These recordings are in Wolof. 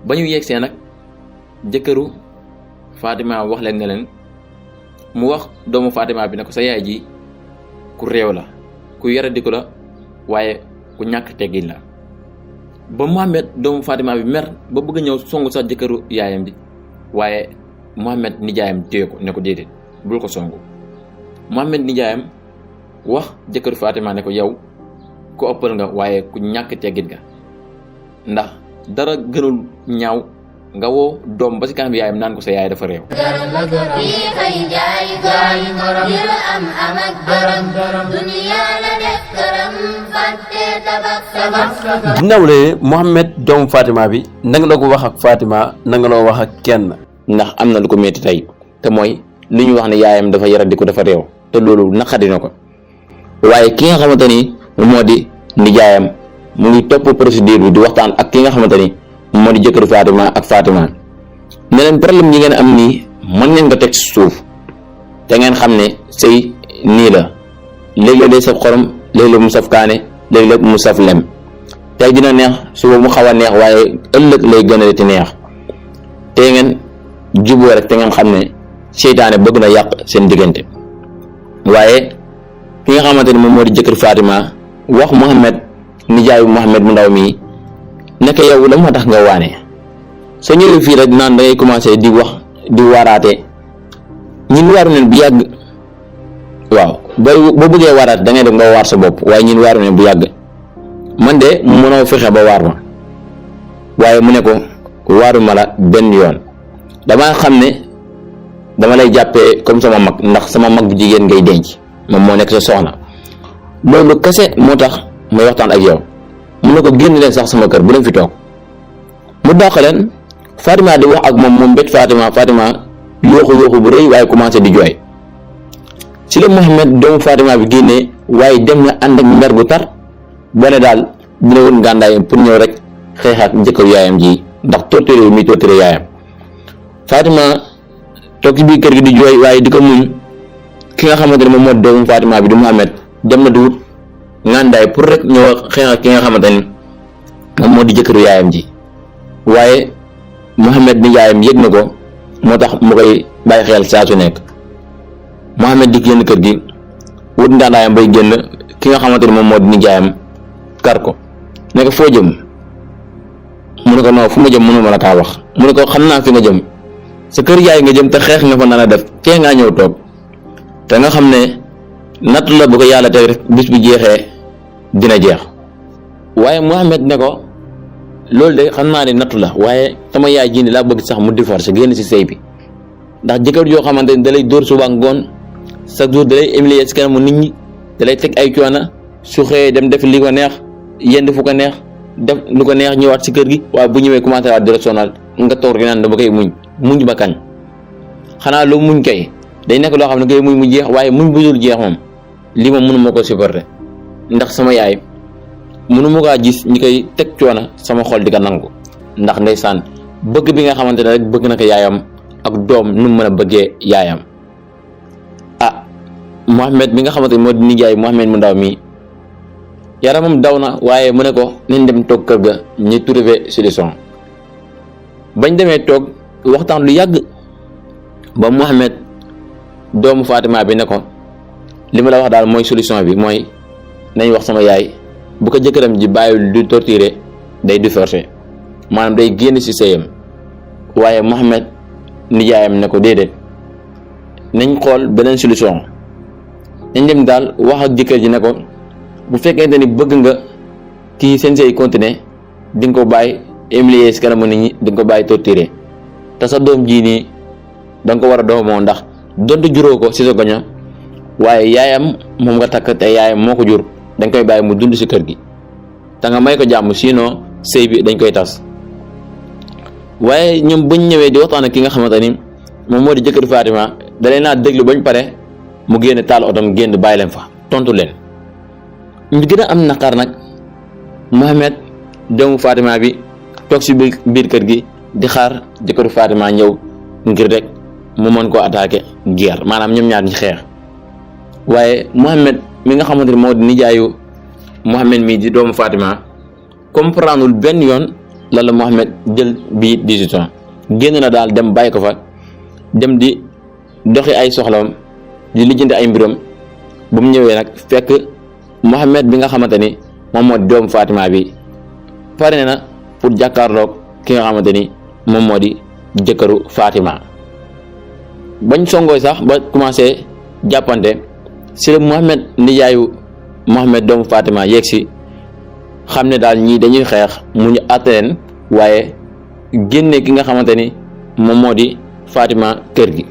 ba ñu yegsee nag jëkkëru Fatima wax leen ne leen mu wax doomu Fatima bi ne ko sa yaay ji ku réew la ku yaradiku la waaye ku ñàkk teggin la. ba Mohamed doomu Fatima bi mer ba bëgg a ñëw songu sax jëkkëru yaayam bi waaye Mohamed nijaayam téye ko ne ko déedéet bul ko songu. Mohamed nijaayam wax jëkkëru Fatima ne ko yow ku ëppal nga waaye ku ñàkk teggin nga ndax dara gënul ñaaw nga woo doom ba ci kanam yaayam naan ko sa yaay dafa réew. ginnaaw la Mohamed doomu Fatima bi nanga la ko wax ak Fatima nanga loo wax ak kenn. ndax am na lu ko métti tey te mooy li ñu wax ne yaayam dafa yaradiku dafa réew te loolu naqadi na ko waaye ki nga xamante ni moo di nijaayam mu ngi topp procédure bi di waxtaan ak ki nga xamante ni moo di jëkkëru Fatima ak Fatima ne leen problème yi ngeen am nii mën ngeen ko teg ci suuf te ngeen xam ne sëy nii la léeg-léeg day saf xorom léeg-léeg mu saf kaane léeg-léeg mu saf lem tey dina neex suba mu xaw a neex waaye ëllëg lay gën a ti neex te ngeen juboo rek te ngeen xam ne seytaane bëgg na yàq seen diggante. waaye ki nga xamante ni moom moo di jëkkër Fatima wax Mohamed nijaayu Mohamed mu ndaw mii nekk yow la moo tax nga waane soo ñëwee fii rek naan da ngay commencé di wax di waaraate ñun waaru neen bu yàgg. waaw boo bëggee waaraate da ngay def nga waar sa bopp waaye ñun waaru neen bu yàgg man de mënoo fexe ba waar ma waaye mu ne ko waaruma la benn yoon dama xam ne dama lay jàppee comme sama mag ndax sama mag bu jigéen ngay denc moom moo nekk sa soxna loolu kese moo tax may waxtaan ak yow mu ne ko génn leen sax sama kër bu leen fi toog mu dàq leen. Fatima di wax ak moom mbét Fatima yooxu bu rëy waaye commencé di jooy ci la Mohamed doomu Fatima bi génnee waaye dem na ànd ak mer bu tar bone daal dina woon ngàndaayam pour ñëw rek xeex ak jëkkër yaayam ji ndax torturé mi torturé yaayam. Fatima toog ci biir kër gi di jooy waaye di ko muñ ki nga xamante ne moom moo doomu Fatima bi di Mohamed dem na di wut ngàndaay pour rek ñëw xeex ak ki nga xamante ni moom moo di jëkkëru yaayam ji waaye Mohamed nijaayam yëg na ko moo tax mu koy bàyyi xel saa su nekk. Mohamed di génn kër gi wut ngàndaayam bay génn ki nga xamante ni moom moo di nijaayam kar ko ne ko foo jëm mu ne ko non fu ma jëm mënu ma la kaa wax mu ne ko xam naa fi nga jëm sa kër yaay nga jëm te xeex nga fa nar a def tee ngaa ñëw toog te nga xam ne nattu la bu ko yàlla teg rek bis bu jeexee dina jeex. waaye Mohamed ne ko loolu de xam naa ne nattu la waaye sama yaay ji laa bëgg sax mu divorce génn ci sëy bi ndax jëkkër joo xamante ni dalay dóor suba ngoon chaque jour dalay humilier ci kanamu nit ñi dalay teg ay coono su xëyee dem def li ko neex yend fu ko neex def lu ko neex ñëwaat ci kër gi waaye bu ñëwee commencé waat di la sonal nga toog di naan dama koy muñ ba kañ. xanaa loo muñ kay day nekk loo xam ne kay muñ mu jeex waaye muñ bu dul jeex moom lii moom mënu ma ko supporter ndax sama yaay mënu ma kaa gis ñi koy teg coono sama xol di ko nangu ndax ndeysaan bëgg bi nga xamante ne rek bëgg na ko yaayam ak doom nu mu mën a bëggee yaayam. Mohamed mi nga xamante ni moo di nijaay Mohamed mu ndaw mi yaramam daw na waaye mu ne ko nañ dem toog kër ga ñu trouver solution. bañ demee toog waxtaan lu yàgg ba Mohamed doomu Fatima bi ne ko li ma la wax daal mooy solution bi mooy nañ wax sama yaay bu ko jëkkëram ji bàyyil du torturer day divorcer maanaam day génn ci sëyam. waaye Mohamed nijaayam ne ko déedéet nañ xool beneen solution. dañ dem daal wax ak jëkkër ji ne ko bu fekkente ni bëgg nga kii seen sëy continuer di nga ko bàyyi humilier ci kanamu nit ñi di nga ko bàyyi torturer te sa doom jii nii da nga ko war a doomoo ndax donte juróo ko ci sa goño waaye yaayam moom nga takk te yaayam moo ko jur dañ koy bàyyi mu dund ci kër gi te nga may ko jàmm sinon sëy bi dañ koy tas. waaye ñoom buñ ñëwee di waxtaan ak ki nga xamante ni moom moo di jëkkër Fatima da leen naa déglu bañ pare mu génn taal otom génn bàyyi leen fa tontu leen. ñu gën a am naqar nag Mohamed doomu Fatima bi toog ci biir kër gi di xaar jëkkëru Fatima ñëw ngir rek mu mën koo attaquer guerre maanaam ñoom ñaar ñi xeex. waaye Mohamed mi nga xamante ni moo di nijaayu Mohamed mi di doomu Fatima comprendreul benn yoon la Mohamed jël bii décision génn na daal dem bàyyi ko fa dem di doxi ay soxlam di lijjanti ay mbiram bu mu ñëwee nag fekk Mohamed bi nga xamante ni moom moo di doomu Fatima bi pare na pour jàkkaarloog ki nga xamante ni moom moo di jëkkëru Fatima. bañ songooy sax ba commencé jàppante si la Mohamed nijaayu Mohamed doomu Fatima yegg si xam ne daal ñii dañuy xeex mu ñu àtte leen waaye génne ki nga xamante ni moom moo di Fatima kër gi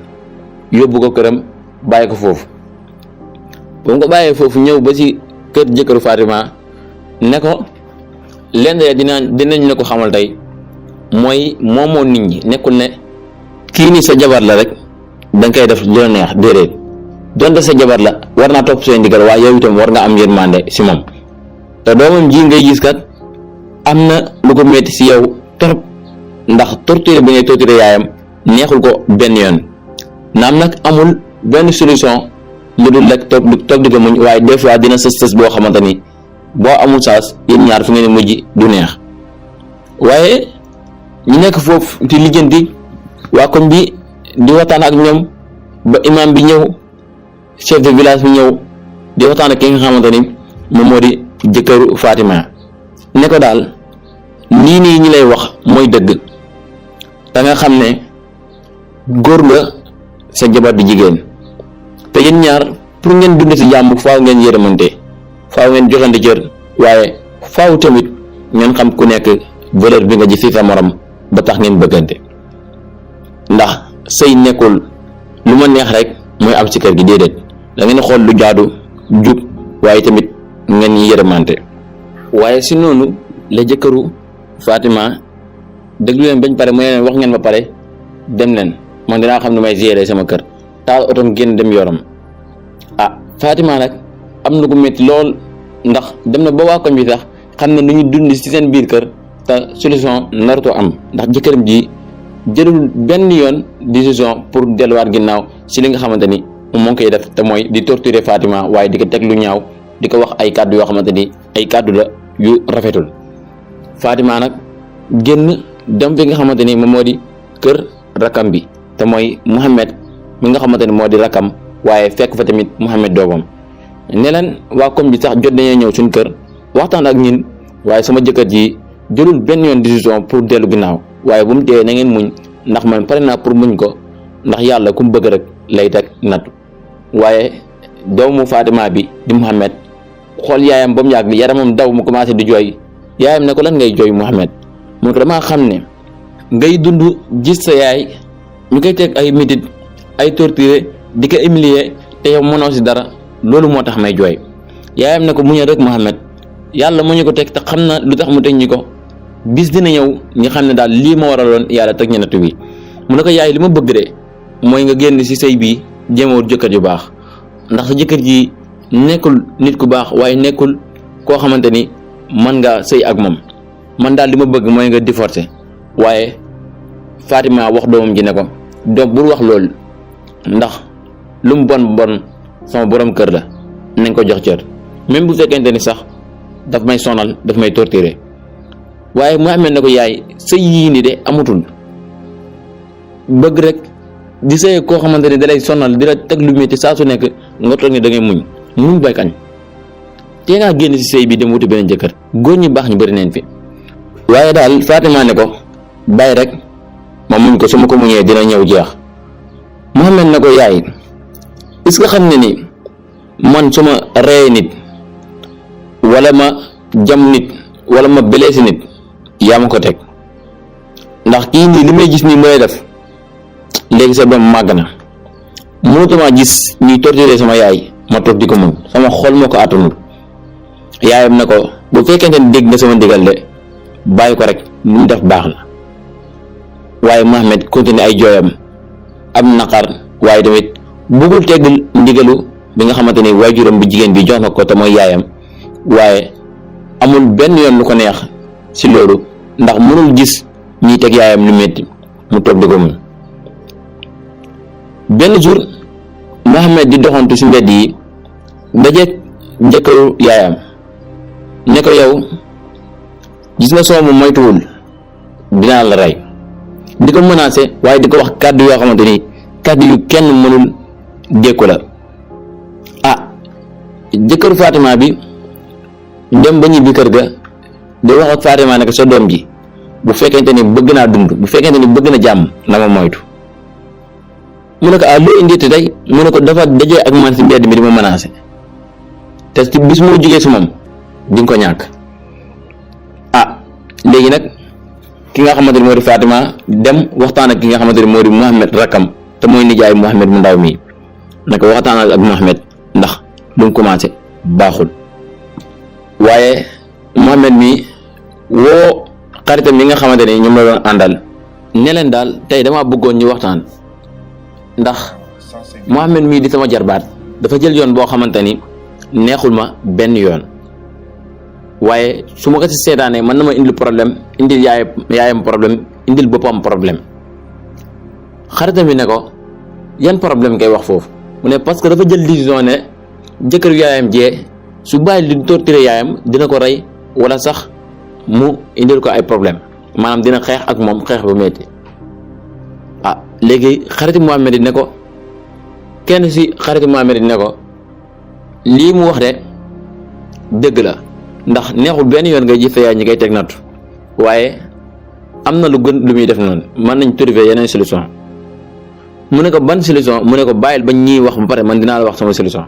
yóbbu ko këram bàyyi ko foofu. ba mu ko bàyyee foofu ñëw ba ci kër jëkkëru Fatima ne ko lenn dinañ la ko xamal tey mooy moomoo nit ñi nekkul ne kii ni sa jabar la rek danga koy def lu la neex déedéet donte sa jabar la war naa topp seen ndigal waaye yow itam war nga am yërmande ci moom te doomam ji ngay gis kat am na lu ko metti ci yow trop ndax torture bi ngay torture yaayam neexul ko benn yoon naam nag amul benn solution lu dul rek toog di ko muñ waaye des fois dina sës boo xamante ni boo amul saas yéen ñaar fi ngeen mujj du neex. waaye ñu nekk foofu di lijjanti waa koñ bi di waxtaan ak ñoom ba imam bi ñëw chef de village bi ñëw di waxtaan ak ki nga xamante ni moom moo di jëkkëru Fatima ne ko daal lii nii ñi lay wax mooy dëgg da nga xam ne góor nga sa jabar di jigéen te yéen ñaar pour ngeen dund ci jàmm faaw ngeen yërëmante faaw ngeen joxante cër waaye faaw tamit ngeen xam ku nekk valeur bi nga ji ci sa morom ba tax ngeen bëggante ndax sëy nekkul lu ma neex rek mooy am ci kër gi déedéet da ngeen xool lu jaadu jub waaye tamit ngeen yërëmante. waaye si noonu la jëkkëru Fatima déglu leen bañ pare mu leen wax ngeen ba pare dem leen man dinaa xam ne may gérer sama kër taal otom génn dem yoram. Fatima nag am na ko métti lool ndax dem na ba waa koñ bi sax xam ne nu ñu dund ci seen biir kër te solution narutoo am ndax jëkkëram ji jëlul benn yoon décision pour delluwaat ginnaaw ci li nga xamante ni moom moo koy def te mooy di torturer Fatima waaye di ko teg lu ñaaw di ko wax ay kàddu yoo xamante ni ay kàddu la yu rafetul. Fatima nag génn dem fi nga xamante ni moom moo di kër rakam bi te mooy Mohamed mi nga xamante ni moo di rakam. waaye fekk fa tamit Mohamed doomam ne leen waa koñ bi sax jot nañoo ñëw suñu kër waxtaan ak ñun waaye sama jëkkër ji jëlul benn yoon décision pour dellu ginnaaw waaye bu mu dee na ngeen muñ ndax man pare naa pour muñ ko ndax yàlla ku mu bëgg rek lay teg nattu. waaye doomu Fatima bi di Mohamed xool yaayam ba mu yàgg yaramam daw mu commencé di jooy yaayam ne ko lan ngay jooy Mohamed mu ko damaa xam ne ngay dund gis sa yaay ñu koy teg ay métit ay torture di ko humilier te yow mënoo ci dara loolu moo tax may jooy. yaayam ne ko muñal rek Mohamed yàlla mu ñu ko teg te xam na lu tax mu teg ñi ko bis dina ñëw ñi xam ne daal lii ma waraloon yàlla teg ñu nattu bi. mu ne ko yaay li ma bëgg de mooy nga génn ci sëy bii jéemoo jëkkër ju baax ndax sa jëkkër ji nekkul nit ku baax waaye nekkul koo xamante ni mën nga sëy ak moom man daal li ma bëgg mooy nga divorcer. waaye Fatima wax doomam ji ne ko doom bul wax loolu ndax lu mu bon sama borom kër la nañ ko jox cër même bu fekkente ni sax daf may sonal daf may torturer. waaye Mohamed ne ko yaay sëy yii ni de amatul bëgg rek di sëy koo xamante ni dalay sonal di la teg lu métti saa su nekk nga toog ni da ngay muñ bay kañ tee ngaa génn ci sëy bi dem wuti beneen jëkkër góor ñi baax ñu bëri neen fi. waaye daal Fatima ne ko bàyyi rek ma muñ ko su ma ko muñee dina ñëw jeex. Mohamed ne ko yaay est-ce que xam ne ni man su ma reyee nit wala ma jam nit wala ma blessé nit yaa ma ko teg ndax kii nii li may gis nii mooy def léegi sa doom màgg na mënutuma gis ñuy torturer sama yaay ma toog di ko muñ sama xol moo ko àttanul. yaayam ne ko bu fekkente ni dégg nga sama ndigal de bàyyi ko rek lu mu def baax la. waaye Mohamed continue ay jooyam am naqar waaye tamit bëggul teggul ndigalu bi nga xamante ni waajuram bu jigéen bi jox na ko te mooy yaayam waaye amul benn yoon lu ko neex ci loolu ndax mënul gis ñiy teg yaayam lu metti mu toog di ko muñ. benn jour Mohamed di doxantu ci mbedd yi dajeek jëkkëru yaayam ne ko yow gis nga soo mu moytuwul dinaa la rey di ko menacé waaye di ko wax kàddu yoo xamante ni kàddu yu kenn mënul dékku la. jëkkëru Fatima bi dem ba ñibbi kër ga di wax ak Fatima ne ko sa doom ji bu fekkente ni bëgg naa dund bu fekkente ni bëgg na jàmm na ma moytu. mu ne ko loo indi te tey mu ne ko dafa dajee ak man si mbedd mi di ma menacé te ci bis moo jógee si moom di nga ko ñàkk. léegi nag ki nga xamante ni moo di Fatima dem waxtaan ak ki nga xamante ni moo di Mouhamed rakkam te mooy nijaay Mouhamed mu ndaw mii ne ko waxtaan ak Mouhamed ndax lu mu commencé baaxul. waaye Mouhamed mi woo xaritam yi nga xamante ni ñoom la doon àndal ne leen daal tey damaa bëggoon ñu waxtaan ndax Mouhamed mii di sama jarbaat dafa jël yoon boo xamante ni neexul ma benn yoon waaye su ma ko si seetaanee mën na ma indil problème indil yaayam problème indil boppam problème. xaritam bi ne ko yan problème ngay wax foofu mu ne parce que dafa jël décision ne jëkkër yaayam jee su bàyyi di torturer yaayam dina ko rey wala sax mu indil ko ay problème maanaam dina xeex ak moom xeex bu metti. léegi xariti Mouhamed ne ko kenn si xariti Mouhamed ne ko lii mu wax de dëgg la ndax neexul benn yoon ngay jëf yaay ñi ngay teg nattu waaye am na lu gën lu muy def noonu mën nañ trouver yeneen solution. mu ne ko ban solution mu ne ko bàyyil ba ñii wax ba pare man dinaa la wax sama solution.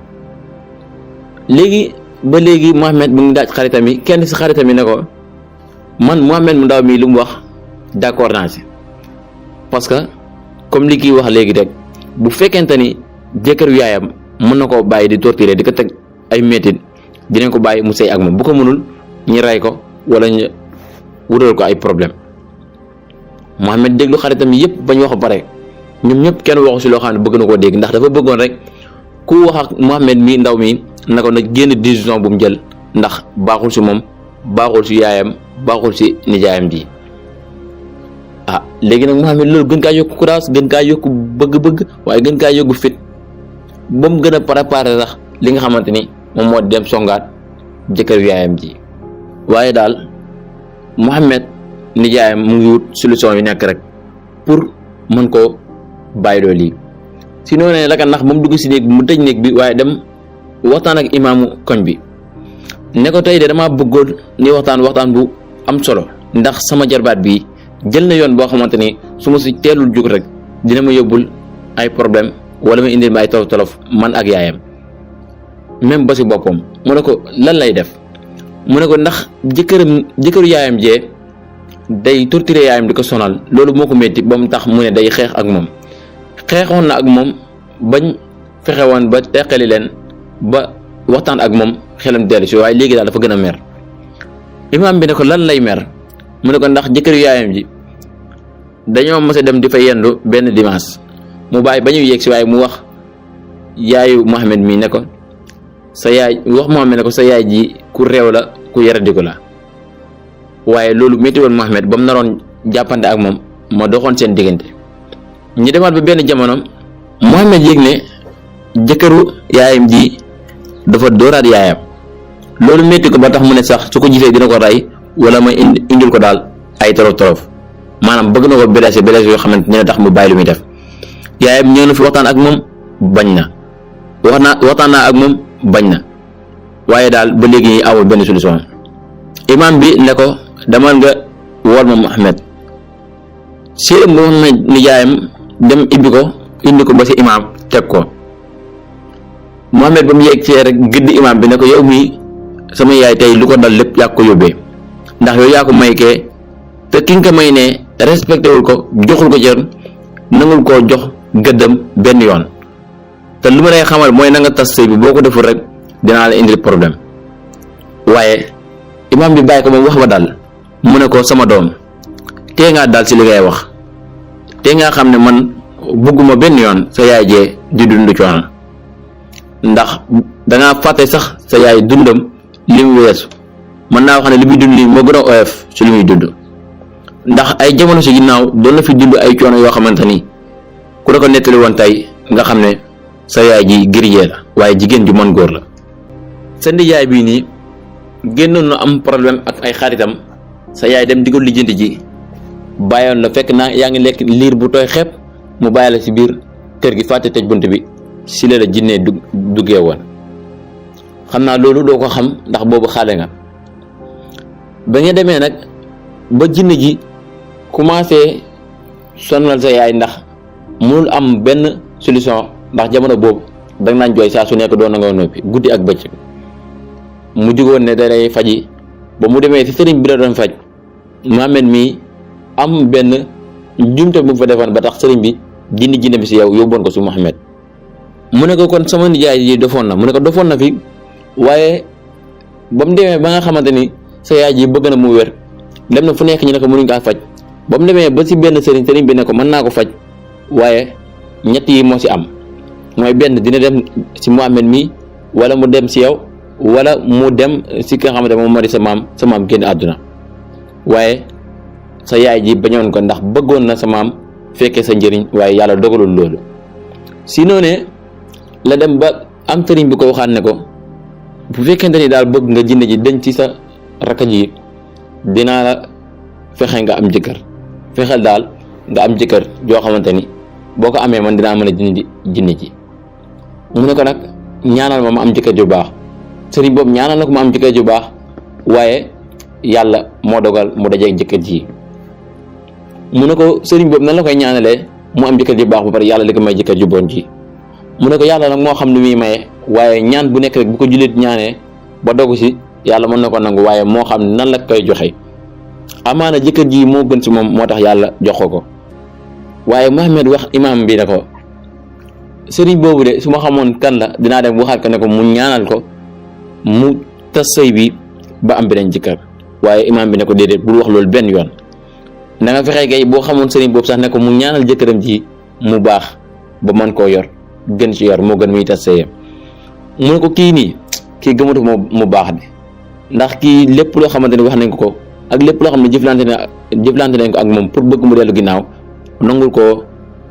léegi ba léegi Mouhamed mu ngi daaj xaritam yi kenn si xaritam yi ne ko man Mouhamed mu ndaw mii lu mu wax d'accord naa si parce que comme li kii wax léegi rek bu fekkente ni jëkkër yaayam mën na koo bàyyi di torturer di ko teg ay métit dinañ ko bàyyi mu sëy ak moom bu ko mënul ñi rey ko wala ñu wutal ko ay problème. Mouhamed déglu xaritam yëpp bañ wax ba pare ñoom ñëpp kenn waxu si loo xam ne bëgg na koo dégg ndax dafa bëggoon rek ku wax ak Mouhamed mi ndaw mi na ko nag génn décision bu mu jël ndax baaxul si moom baaxul si yaayam baaxul si nijaayam ji. léegi nag Mouhamed loolu gën kaa yokku courage gën kaa yokku bëgg-bëgg waaye gën kaa yokku fit ba mu gën a préparer sax li nga xamante ni moom moo dem songaat jëkkër yaayam ji. waaye daal Mouhamed nijaayam mu ngi wut solution yu nekk rek pour mën koo bàyyiloo lii si noonu ne la ka ndax ba mu dugg si néeg bi mu tëj néeg bi waaye dem waxtaan ak imaamu koñ bi ne ko tey de damaa bëggoon ni waxtaan bu am solo ndax sama jarbaat bi jël na yoon boo xamante ni su ma si teelul jug rek dina ma yóbbul ay problème wala ma indil ma ay tolof man ak yaayam même ba si boppam. mu ne ko lan lay def mu ne ko ndax jëkkëru yaayam jee day torturer yaayam di ko sonal loolu moo ko métti ba mu tax mu ne day xeex ak moom. xeexoon na ak moom bañ fexe woon ba teqali leen ba waxtaan ak moom xelam dellu si waaye léegi daal dafa gën a mer. imaam bi ne ko lan lay mer mu ne ko ndax jëkkëru yaayam ji dañoo mës a dem di fa yendu benn dimanche mu bàyyi ba ñuy yegg si waaye mu wax yaayu Mouhamed mi ne ko sa yaay wax Mouhamed ne ko sa yaay ji ku réew la ku yaradiku la waaye loolu métti woon Mouhamed ba mu naroon jàppante ak moom ma doxoon seen diggante. ñi demaat ba benn jamono Mouhamed yëg ne jëkkëru yaayam ji dafa dóoraat yaayam loolu métti ko ba tax mu ne sax su ko gisee dina ko rey wala ma indil ko daal ay torof maanaam bëgg na ko blessé yoo xamante ne tax mu bàyyi lu muy def. yaayam ñëw na fi waxtaan ak moom bañ na waxtaan naa ak moom bañ na waaye daal ba léegi amul benn solution. imaam bi ne ko demal nga wool ma Mouhamed si Mouhamed nijaayam dem indi ko ba si imaam teg ko. Mouhamed ba mu yegg see rek gëdd imaam bi ne ko yow mii sama yaay tey lu ko dal lépp yaa ko yóbbee ndax yow yaa ko may kee te ki nga ko may ne respecté wul ko joxul ko cër nangul koo jox gëddam benn yoon te lu ma lay xamal mooy na nga tas sëy bi boo ko deful rek dinaa la indil problème. waaye imaam bi bàyyi ko moom wax ba dal mu ne ko sama doom tee ngaa daal si li ngay wax tee ngaa xam ne man bëgguma benn yoon sa yaay jee di dund coono ndax dangaa fàtte sax sa yaay dundam li mu weesu mën naa wax ne li muy dund lii moo gën a oyof si li muy dund ndax ay jamono si ginnaaw doon na fi dund ay coono yoo xamante ni ku la ko nettali woon tey nga xam ne sa yaay ji guerrier la waaye jigéen ju mën góor la. sa ndijaay bii nii génnoon na am problème ak ay xaritam sa yaay dem di ko lijjanti ji bàyyoon la fekk naa yaa ngi lekk liir bu tooy xepp mu bàyyi la si biir kër gi fàtte tëj bunt bi si la jinnee duggee woon. xam naa loolu doo ko xam ndax boobu xale nga ba nga demee nag ba jinne ji commencé sonal sa yaay ndax mënul am benn solution ndax jamono boobu danga naan jooy saa su nekk doon na nga noppi guddi ak bëccëg mu jugoon ne dalay faji ba mu demee si sëriñ bi la doon faj Mohamed mii am benn jumte bu fa defoon ba tax sëriñ bi jinne bi si yow yóbboon ko si Mohamed. mu ne ko kon sama nijaay yi dofoon na mu ne ko dofoon na fi waaye ba mu demee ba nga xamante ni sa yaay ji bëgg na mu wér dem na fu nekk ñu ne ko mënuñ kaa faj ba mu demee ba si benn sëriñ bi ne ko mën naa ko faj waaye ñett yi moo si am mooy benn dina dem si Mohamed mii wala mu dem si yow wala mu dem si ki nga xamante moom moo di sa maam génn àdduna waaye sa yaay ji bañoon ko ndax bëggoon na sa maam fekkee sa njëriñ waaye yàlla dogalul loolu. si noonee la dem ba am sëriñ bi ko waxaat ne ko bu fekkente ni daal bëgg nga jinne ji denc ci sa rakk ji dinaa la fexe nga am jëkkër fexeel daal nga am jëkkër joo xamante ni boo ko amee man dinaa mën a dindi jinne ji. mu ne ko nag ñaanal ma am jëkkër ju baax sëriñ boobu ñaanal na ko ma am jëkkër ju baax waaye yàlla moo dogal mu dajeeg jëkkër ji. mu ne ko sëriñ boobu nan la koy ñaanalee mu am jëkkër ju baax ba pare yàlla li ko may jëkkër ju bon ji. mu ne ko yàlla nag moo xam lu muy maye waaye ñaan bu nekk rek bu ko jullit ñaanee ba dogu si yàlla mën na ko nangu waaye moo xam nan la koy joxe amaana jëkkër ji moo gën si moom moo tax yàlla jox ko. waaye Mohamed wax imaam bi ne ko sëriñ boobu de su ma xamoon kan la dinaa dem waxaat ko ne ko mu ñaanal ko mu tas sëy bi ba am beneen jëkkër waaye imaam bi ne ko déedéet bul wax loolu benn yoon na nga fexe kay boo xamoon sëriñ boobu sax ne ko mu ñaanal jëkkëram ji mu baax ba mën koo yor gën ci yor moo gën muy tas sëyam. mu ne ko kii nii kii gëmatu mu baax de ndax kii lépp loo xamante ni wax nañ ko ak lépp loo xam ne jëflante nañ ko ak moom pour bëgg mu dellu ginnaaw nangul koo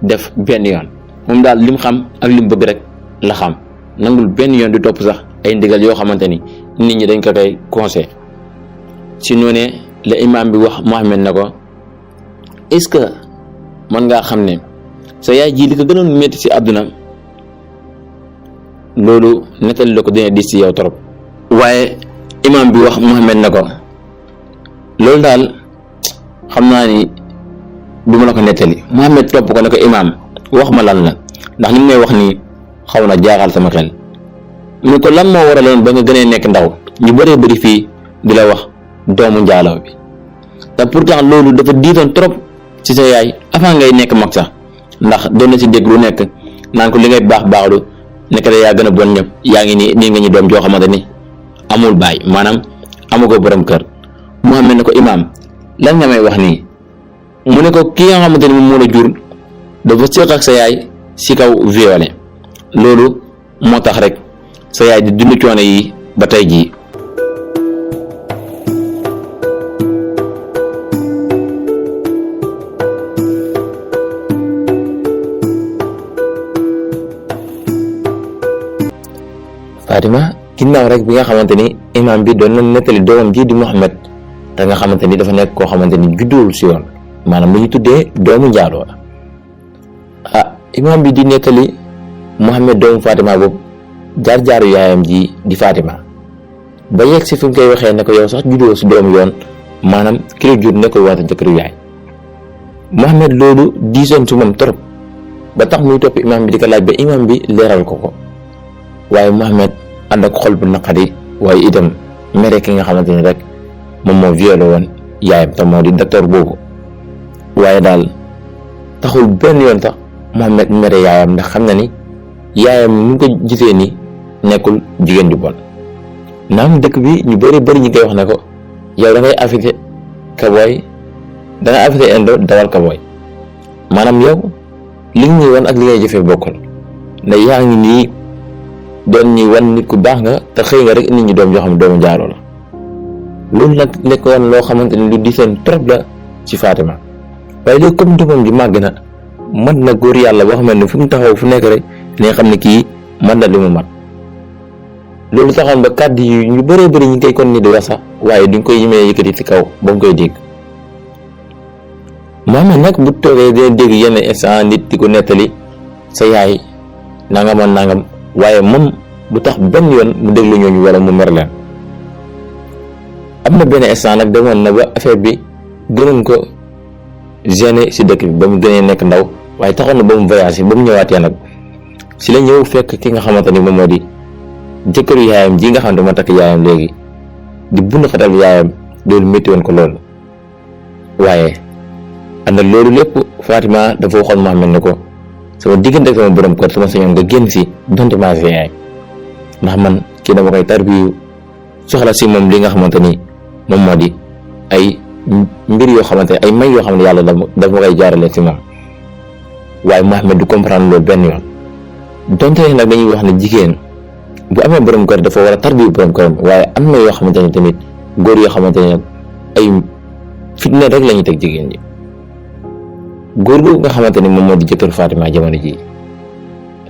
def benn yoon moom daal lim xam ak lim bëgg rek la xam nangul benn yoon di topp sax ay ndigal yoo xamante ni nit ñi dañ ko koy conseil. si noonee la imaam bi wax Mohamed na ko est-ce que mën ngaa xam ne sa yaay ji li ko gënoon métti si àdduna loolu nettali la ko dina dis si yow trop. waaye imaam bi wax Mohamed na ko loolu daal xam naa ni du ma la ko nettali. Mohamed topp ko ne ko imaam wax ma lan la ndax li may wax nii xaw na jaaxal sama xel. mu ne ko lan moo waraloon ba nga gënee nekk ndaw ñu bëree bëri fii di la wax doomu njaalaw bi te pourtant loolu dafa diitoon trop ci sa yaay avant ngay nekk mag sax ndax doon na ci dégg lu nekk naan ko li ngay baaxlu nekk da yaa gën a bon ñëpp yaa ngi nii nga ñu doom joo xamante ni amul baay maanaam amu ko borom kër. Mohamed ne ko imaam lan nga may wax nii. mu ne ko ki nga xamante ni moom moo la jur dafa séq ak sa yaay si kaw violé loolu moo tax rek sa yaay di dund coono yi ba tey jii. Fatima ginnaaw rek bi nga xamante ni imaam bi doon na nettali doomam ji di Mohamed te nga xamante ni dafa nekk koo xamante ni juddoowul si yoon maanaam lu ñu tuddee doomu njaaloo la imaam bi di nettali Mohamed doomu Fatima boobu jaar-jaaru yaayam ji di Fatima ba yegg si fi mu koy waxee ne ko yow sax juddoo si doomu yoon maanaam ki la jur nekkul waata jëkkëru yaay. Mohamed loolu diisoon si moom trop ba tax muy topp imaam bi di ko laaj ba imaam bi leeral ko waaye Mohamed ànd ak xol bu naqari waaye itam mere ki nga xamante ni rek moom moo violé woon yaayam te moo di docteur boobu waaye daal taxul benn yoon sax Mohamed mere yaayam ndax xam na ni yaayam ni ko gisee ni nekkul jigéen ju bon. naam dëkk bi ñu bëri ñi koy wax ne ko yow da ngay affecté kabooy da ngay affecté indo dawal kabooy maanaam yow li ñuy wan ak li ngay jëfee bokkul ndax yaa ngi nii doon ñi wan nit ku baax nga te xëy nga rek nit ñi doom joo xam ne doomu jaaroo la. loolu nag nekkoon loo xamante ni lu disoon trop la ci Fatima waaye léegi comme doomam ji màgg na mat na góor yàlla boo xamante ne fu mu taxaw fu nekk rek li nga xam ne kii mat na li mu mat. loolu taxoon ba kàddu yi ñu bëree bëri ñu koy kon ni di wax sax waaye duñ koy yimee yëkkati ci kaw ba mu koy dégg. Mohamed nag bu toogee dina dégg yenn instant nit di ko nettali sa yaay nangam ak nangam waaye moom du tax benn yoon mu déglu ñooñu wala mu mer leen. am na benn instant nag demoon na ba affaire bi gënoon ko gêné si dëkk bi ba mu gënee nekk ndaw waaye taxoon na ba mu voyagé ba mu ñëwaatee nag si la ñëw fekk ki nga xamante ni moom moo di jëkkëru yaayam ji nga xam ne moo takk yaayam léegi di bund xatal yaayam loolu métti woon ko loolu. waaye ànd ak loolu lépp Fatima dafa waxoon Mohamed ne ko sama diggante ak sama borom kër sama sañoon nga génn si donte maa fi yaay ndax man kii dama koy tarbiyu soxla si moom li nga xamante ni moom moo di ay mbir yoo xamante ne ay may yoo xam ne yàlla dafa koy jaarale si moom. waaye Mohamed du comprendre loolu benn yoon donte ne nag dañuy wax ne jigéen bu amee borom kër dafa war a tarbiyu borom këram waaye am na yoo xamante ne tamit góor yoo xamante ne nag ay fitna rek la ñuy teg jigéen ñi. góor googu nga xamante ni moom moo di jëkkër Fatima jamono ji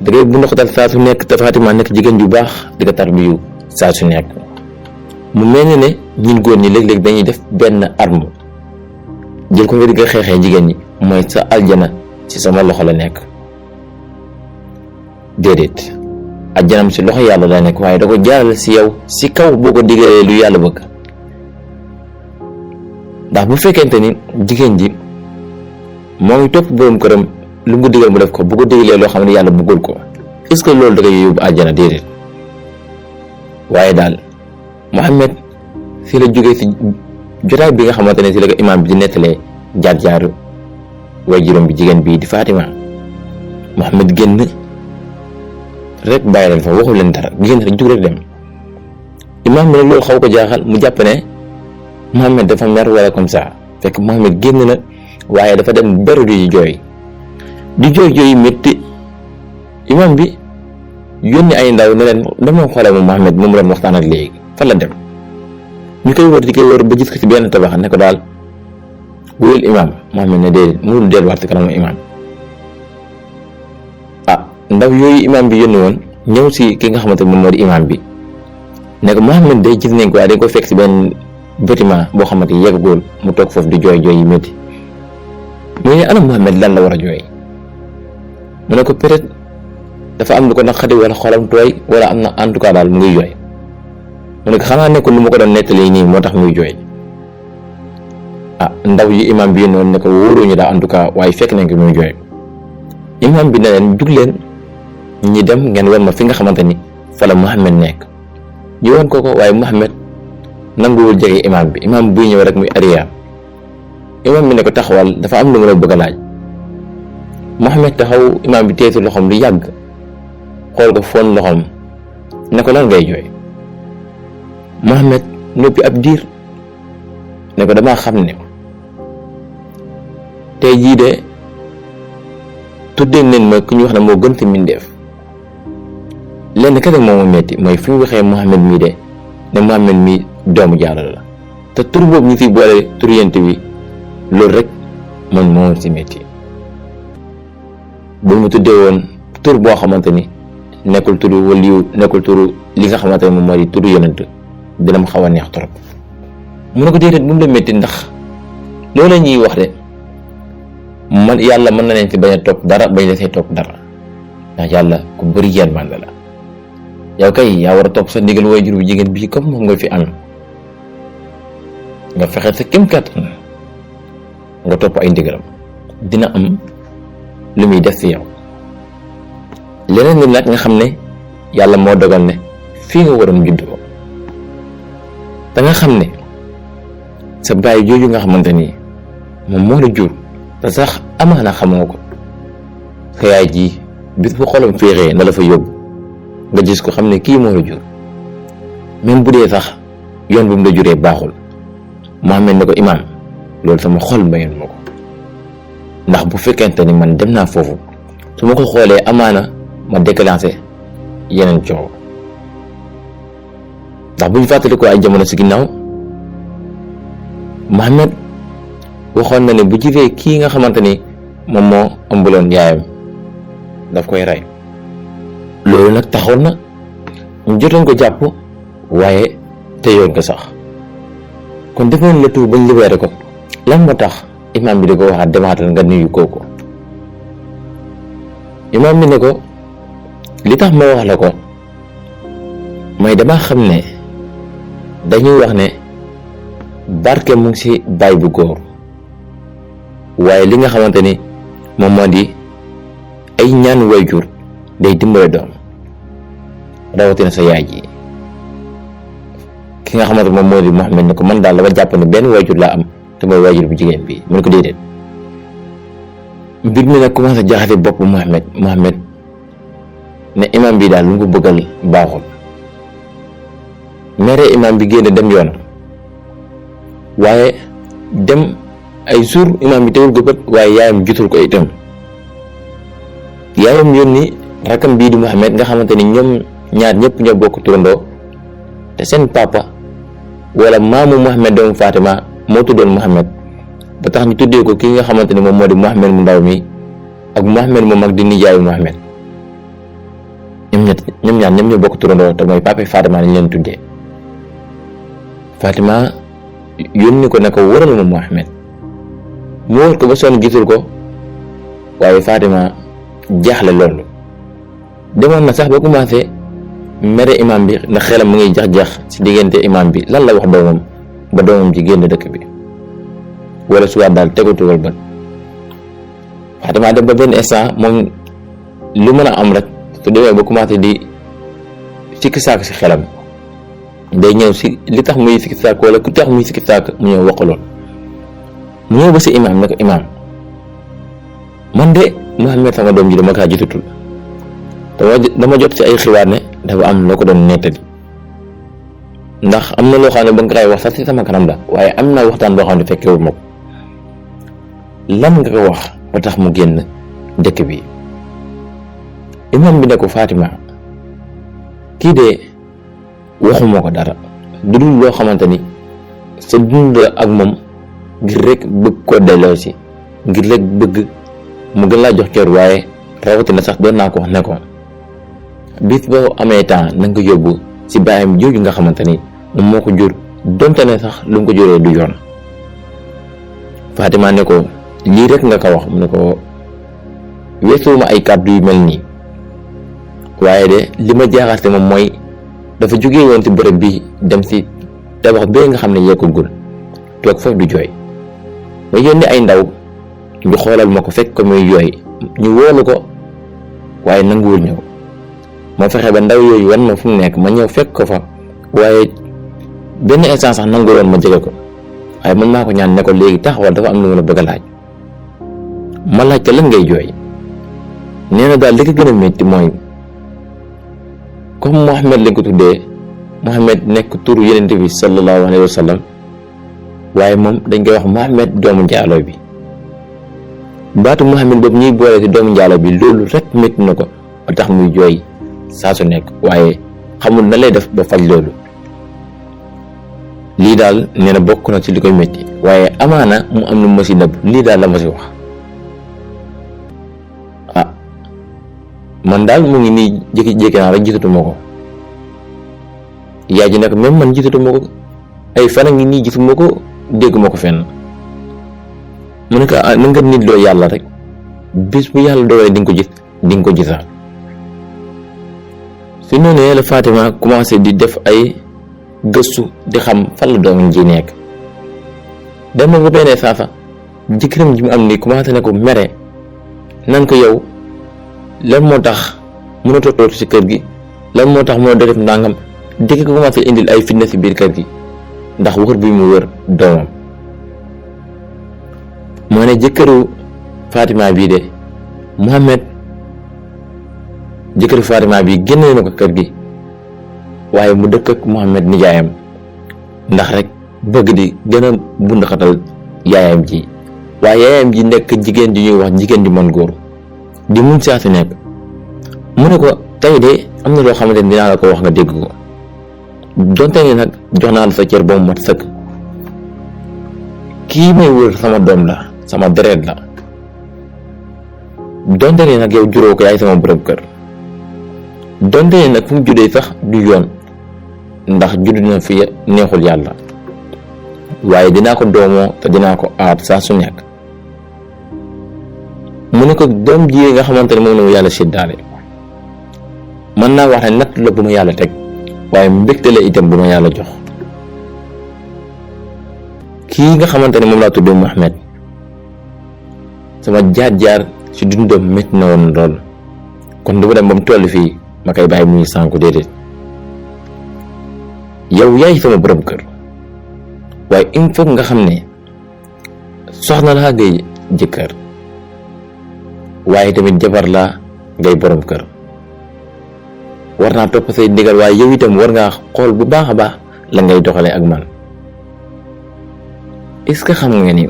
da ngay bu ndoxatal saa su nekk te Fatima nekk jigéen ju baax di ko tarbiyu saa su nekk. mu mel ni ne ñun góor ñi léeg-léeg dañuy def benn arme jël ko nga di ko xeexee jigéen ñi mooy sa aljana ci sama loxo la nekk. déedéet aljanam si loxo yàlla la nekk waaye da ko jaarale si yow si kaw boo ko digalee lu yàlla bëgg. ndax bu fekkente ni jigéen ji moo ngi topp borom këram lu mu ko digal mu def ko bu ko digalee loo xam ne yàlla bëggul ko est-ce que loolu da koy yóbbu àjjana? déedéet. waaye daal Mohamed fii la jógee si jotaay bi nga xamante ne si la ko imaam bi di nettalee jaar-jaaru way juróom bi jigéen bii di Fatima. Mohamed génn rek bàyyi leen fa waxul leen dara génn rek jug rek dem. imaam bi nag loolu xaw ko jaaxal mu jàpp ne Mohamed dafa mer wala comme ça fekk Mohamed génn na waaye dafa dem beru di jooy jooy métti. imam bi yónni ay ndaw ne leen dama xoolee moom Mohamed moom doon waxtaan ak léegi fan la dem. ñu koy wër di koy wër ba gis ko ci benn tabax ne ko daal wuyul imam. Mohamed ne déedéet mënul delluwaat ci kanamu imam. ndaw yooyu imam bi yónni woon ñëw si ki nga xamante moom moo di imam bi ne ko Mohamed day gis nañ ko waaye dañ ko fekk si benn bâtiment boo xamante yeggagul mu toog foofu di jooy yi métti. mu ne ana Mohamed lan la war a jooy. mu ne ko peut-être dafa am lu ko naqari wala xolam tooy wala am na en tout cas daal mu ngi jooy. mu ne ko xanaa nekkul lu ma ko doon nettali nii moo tax muy jooy. ndaw yi imam bi noonu ne ko wóoruñu daal en tout cas waaye fekk nañ ko muy jooy. imam bi ne leen jug leen ñi dem ngeen wan ma fi nga xamante ni fa la Mohamed nekk. ñu woon ko waaye Mohamed nanguwul jege imam bi. imam buy ñëw rek muy arrière. imam bi ne ko taxawal dafa am lu ma la bëgg a laaj. Mohamed taxaw imam bi teetu loxoom lu yàgg xool ko foon loxoom ne ko lan ngay jooy. Mohamed noppi ab diir ne ko damaa xam ne tey jii de tuddee nañ ma ku ñu wax ne moo gën ci mbindeef. lenn kese moo ma metti mooy fi ñu waxee Mohamed mii de ne Mohamed mii doomu Yàlla la te tur boobu ñu fi boole tur yent bi loolu rek man moo ci metti. bu mu tuddee woon tur boo xamante ni nekkul turu waliyu nekkul turu li nga xamante ne moom moo di turu yonent dina ma xaw a neex trop. mu ne ko déedéet bu mu la metti ndax loolu la ñuy wax de man yàlla mën na leen ci bañ a topp dara bañ la see topp dara ndax yàlla ku bëri yërmande la. yow kay yaa war a topp sa ndigal waajur bu jigéen bii comme moom nga fi am nga fexe sa kem kàttan nga topp ay ndigalam dina am lu muy def ci yow. leneen li nag nga xam ne yàlla moo dogal ne fii nga waroon juddoo te nga xam ne sa baay jooju nga xamante ni moom moo la jur te sax amaana xamoo ko sa yaay ji bis bu xolam féexee na la fa yóbbu nga gis ko xam ne kii moo la jur même bu dee sax yoon bu mu la juree baaxul. Mohamed ne ko imaam loolu sama xol mayoon ma ko ndax bu fekkente ni man dem naa foofu su ma ko xoolee amaana ma déclenché yeneen coow. ndax bu ñu fàttali ko ay jamono si ginnaaw Mohamed waxoon na ne bu gisee kii nga xamante ni moom moo ëmbaloon yaayam daf koy rey. loolu nag taxoon na ñu jotoon ko jàpp waaye teyoon ko sax kon defoon la tout bañ libéré ko lan moo tax imaam bi da ko waxaat demaatal nga nuyu kooku. imaam bi ne ko li tax ma wax la ko mooy dama xam ne dañuy wax ne barke mu ngi ci baay bu góor, waaye li nga xamante ni moom moo di ay ñaan wayjur day dimbale doom, rawatina sa yaay ji. ki nga xamante moom moo di Muhammad ne ko man daal dama jàpp ne benn wayjur laa am te mooy wayjur bu jigéen bi. mu ne ko déedéet. mbir mi nag commencé jaxate bopp Muhammad ne imam bi daal lu nga ko bëggal baaxul. mere imam bi génn dem yoonam, waaye dem ay jour imam bi tegul ko bët, waaye yaayam jutul ko itam. yaayam yónni rakam bii di Muhammad nga xamante ni ñoom ñaar ñëpp ñoo bokk turandoo, te seen papa wala maamu Muhammad doomu Fatima moo tuddoon Muhammad, ba tax ñu tuddee ko ki nga xamante ni moom moo di Muhammad mu ndaw mi ak Muhammad mu mag di nijaayu Muhammad. ñoom ñaar ñoo bokk turandoo te mooy papa Fatima lañ leen tuddee. Fatima yónni ko ne ko waral ma Muhammad, mu wër ko ba sonn gisul ko, waaye Fatima jaaxle loolu. demoon na sax ba commencé mere imam bi ndax xelam mu ngi jax-jax ci diggante imam bi lan la wax doomam ba doomam ji génn dëkk bi, wala suwaat daal tegutuwal bët. Fatima dem ba benn instant moom lu mën a am rek su demee ba commencé di sikki saak ci xelam, day ñëw ci li tax muy sikki saak wala ku tax muy sikki saak mu ñëw wax lool. mu ñëw ba ci imam ne ko imam, man de Muhammad sama doom ji dama kaa jotatul, dama jot ci ay xibaar ne dafa am loo ko doon nettali, ndax am na loo xam ne ba nga koy wax sax ci sama kanam la, waaye am na waxtaan boo xam ne fekkewul ma ko. lan nga ko wax ba tax mu génn dëkk bi? imam bi ne ko Fatima, kii de waxuma ko dara du dul loo xamante ni sa dund ak moom ngir rek bëgg koo delloo si, ngir rek bëgg mu gën laa jox cër, waaye rawatina sax doon naa ko wax ne ko bis boo amee temps na nga ko yóbbu ci baayam jooju nga xamante ni moom moo ko jur, donte ne sax lu mu ko juree du yoon. Fatima ne ko lii rek nga ko wax? mu ne ko weesuwuma ay kàddu yu mel nii, waaye de li ma jaaxaste moom mooy dafa jógee woon ci bërëb bi dem ci tabax bee nga xam ne yeggagul, toog foofu du jooy. ma yónni ay ndaw ñu xoolal ma ko, fekk ko muy jooy, ñu woolu ko waaye nanguwul ñëw. ma fexe ba ndaw yooyu wan ma fu mu nekk, ma ñëw fekk ko fa, waaye benn instant sax nanguloon ma jege ko. waaye man maa ko ñaan ne ko léegi taxawal, dafa am lu ma la bëgg a laaj. ma laaj ko lan ngay jooy? nee na daal li ko gën a métti mooy comme Muhammad lañ ko tuddee, Muhammad nekk turu Yonent bi sallallahu alayhi wa sallam, waaye moom dañ koy wax Muhammad doomu njaalo bi. baatu Muhammad boobu ñuy boole ci doomu njaalo bi, loolu rek métti na ko ba tax muy jooy saa su nekk, waaye xamul na lay def ba faj loolu. lii daal nee na bokk na ci li koy métti, waaye amaana mu am lu ma si nëbb. lii daal la ma si wax. man daal mu ngi nii jékki-jékki naa rek gisatuma ko. yaay ji nag même man gisatuma ko, ay fan a ngi nii gisuma ko, dégguma ko fenn. mu ne ko na nga nit loo yàlla rek, bis bu yàlla dogalee di nga ko gis, di nga ko gisaat. su noonu la Fatima commencé di def ay gëstu di xam fan la doomam ji nekk. dem na ba benn saasa jëkkëram ji mu am nii commencé na ko mere, nan ko yow lan moo tax mënatoo toog ci kër gi, lan moo tax mënoo def ndàngam, dëkk ko commencé indil ay fitna ci biir kër gi ndax wër bi mu wër doomam. moo ne jëkkëru Fatima bii de Muhammad, jëkkëru Fatima bii génne na ko kër gi, waaye mu dëkk ak Muhammad nijaayam ndax rek bëgg di gën a bundaxatal yaayam ji. waaye yaayam ji nekk jigéen ji ñuy wax jigéen ji mën góor, di muñ saa si nekk. mu ne ko tey de am na loo xamante ni dinaa la ko wax nga dégg ko, donte ne nag jox naa la sa cër ba mu mat sëkk. kii may wër sama doom la, sama deret la, donte ne nag yow juróo ko, yaay sama borom kër. donte ne nag fu mu juddee sax du yoon, ndax judd na fi neexul yàlla, waaye dinaa ko doomoo te dinaa ko aar saa su nekk mu ne ko doom ji nga xamante ne moom la ma yàlla séddaale mën naa wax ne natt la bu ma yàlla teg waaye mbégte la itam bu ma yàlla jox. kii nga xamante ne moom laa tudd Mouhamed sama jaar-jaar ci dundam métti na woon lool kon du ma dem ba mu toll fii ma koy bàyyi muy sànku déedéet. yow yaay sama borom kër waaye il faut nga xam ne soxna laa ngay jëkkër waaye tamit jabar laa ngay borom kër war naa topp say ndigal waaye yow itam war ngaa xool bu baax a baax la ngay doxalee ak man. est-ce que xam nga ni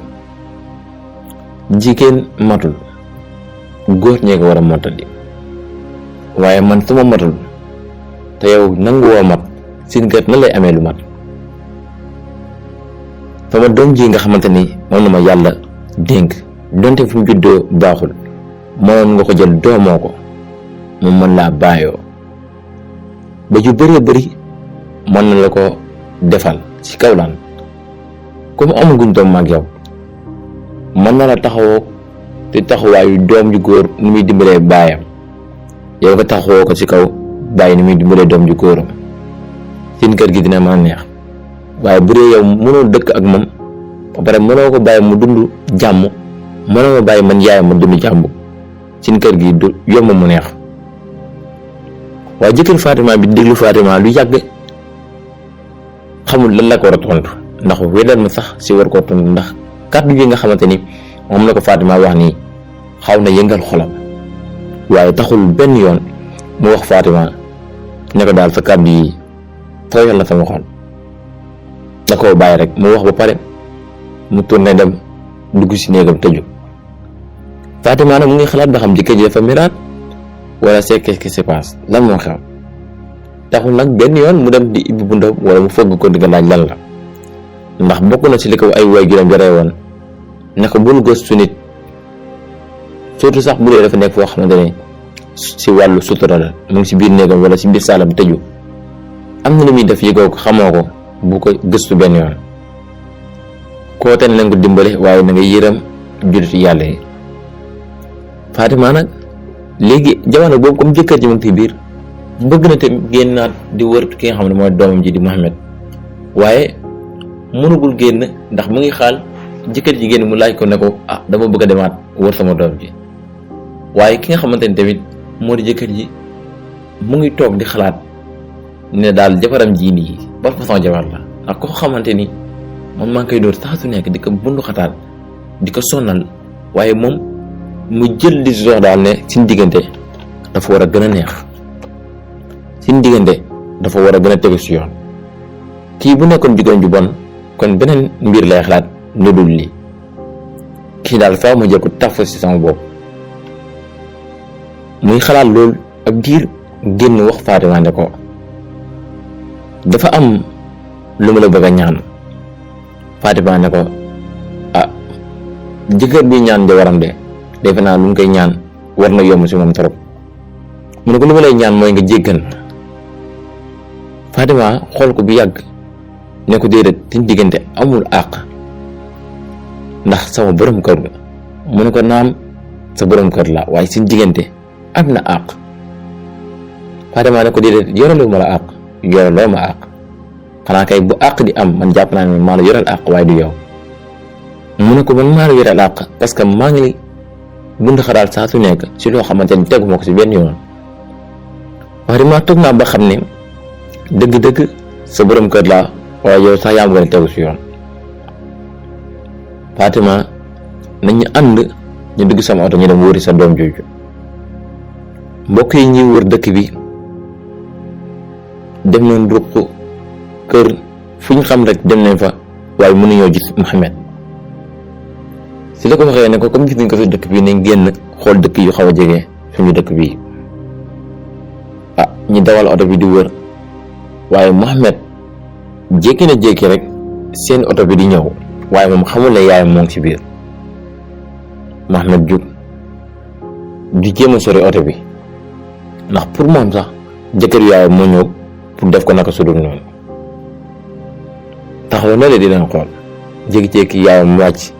jigéen matul góor ñee ko war a mottali waaye man suma matul te yow nangu woo mat sin kër na lay amee lu mat. sama doom ji nga xamante ni moom na ma yàlla dénk donte fu mu juddoo baaxul mënoon nga ko jël doomoo ko mu mën laa bàyyoo ba ju bëree bëri mën na la ko defal ci kaw laan comme amaguñ doom maag yow mën na la taxawoo te taxawaayu doom ju góor ni muy dimbalee baayam yow nga taxawoo ko ci kaw bàyyi ni muy dimbalee doom ju góoram seen kër gi dina ma neex. waaye bu dee yow mënoo dëkk ak moom ba pare mënoo ko bàyyi mu dund jàmm mënoo ko bàyyi man yaayam mu dund jàmm seen kër gi du yomb mu neex. waaye jëkkër Fatima bi déglu Fatima lu yàgg xamul lan la ko war a tontu ndax weddal ma sax si war koo tontu ndax kàddu yi nga xamante ni moom la ko Fatima wax nii xaw na yëngal xolam waaye taxul benn yoon mu wax Fatima ne ko daal sa kàddu yi tooyal na sama xol. da koo bàyyi rek mu wax ba pare mu tourné dem dugg si néegam tëju. Fatima nag mu ngi xalaat ba xam jëkkër ji dafa miraat wala c'est qu'est-ce qui se passe lan moo xew taxul nag benn yoon mu dem di ibbi buntam wala mu fogg ko di nga laaj lan la ndax bokk na ci li ko ay waajuram jaree woon ne ko bul gëstu nit surtout sax bu dee dafa nekk foo xamante ne si wàllu sutura la mu ngi si biir néegam wala si biir saalam tëju am na lu muy def yëgoo ko xamoo ko bu ko gëstu benn yoon koo ten nañ ko dimbale waaye na nga yërëm jullit yàlla yi. Fatima nag léegi jamono boobu comme jëkkër ji mu ngi ci biir bëgg na te génnaat di wër ki nga xam ne mooy doomam ji di Mouhamed waaye mënugul génn ndax mu ngi xaal jëkkër ji génn mu laaj ko ne ko dama bëgg a demaat wër sama doom ji waaye ki nga xamante ni tamit moo di jëkkër ji mu ngi toog di xalaat ne daal jabaram ji nii ba façon jabar la ndax ko xamante ni man maa ngi koy dóor saa su nekk di ko bundu xataal di ko sonnal waaye moom mu jël décision daal ne suñ diggante dafa war a gën a neex suñ diggante dafa war a gën a tegu si yoon. kii bu nekkoon jigéen ju bon kon beneen mbir lay xalaat lu dul lii kii daal faaw ma jël ko taf si sama bopp muy xalaat loolu ak diir génn wax Fatima ne ko dafa am lu ma la bëgg a ñaan. Fatima ne ko jëkkër bi ñaan jabaram de defe naa lu mu koy ñaan war na yomb si moom trop mu ne ko lu ma lay ñaan mooy nga jéggal ma. Fatima xool ko bu yàgg ne ko déedéet suñ diggante amul àq ndax sama borom kër la mu ne ko naam sa borom kër la waaye suñ diggante am na àq. Fatima ne ko déedéet yoraloo ma la àq yoraloo ma àq xanaa kay bu àq di am man jàpp naa ne maa la yoral àq waaye du yow. mu ne ko man maa la yoral àq parce que maa ngi bund xaraal saa su nekk si loo xamante ni tegu ma ko si benn yoon. Fatima toog naa ba xam ne dëgg-dëgg sa borom kër laa waaye yow sax yaa ma gën a tegu si yoon. Fatima nañu ànd ñu dugg sama oto ñu dem wëri sa doom jooju. mbokk yi ñuy wër dëkk bi dem nañ ruq kër fu ñu xam rek dem nañ fa waaye mënuñoo gis Mouhamed. si la ko waxee ne ko comme gis nañ ko si dëkk bi nañ génn xool dëkk yu xaw a jege suñu dëkk bii. ñi dawal oto bi di wër waaye Mouhamed jékki na jékki rek seen oto bi di ñëw waaye moom xamul ne yaayam moo ngi ci biir. Mouhamed jug di jéem a sori oto bi ndax pour moom sax jëkkër yaayam moo ñëw pour def ko naka sudul noonu taxaw na le di leen xool jékki-jékki yaayam wàcc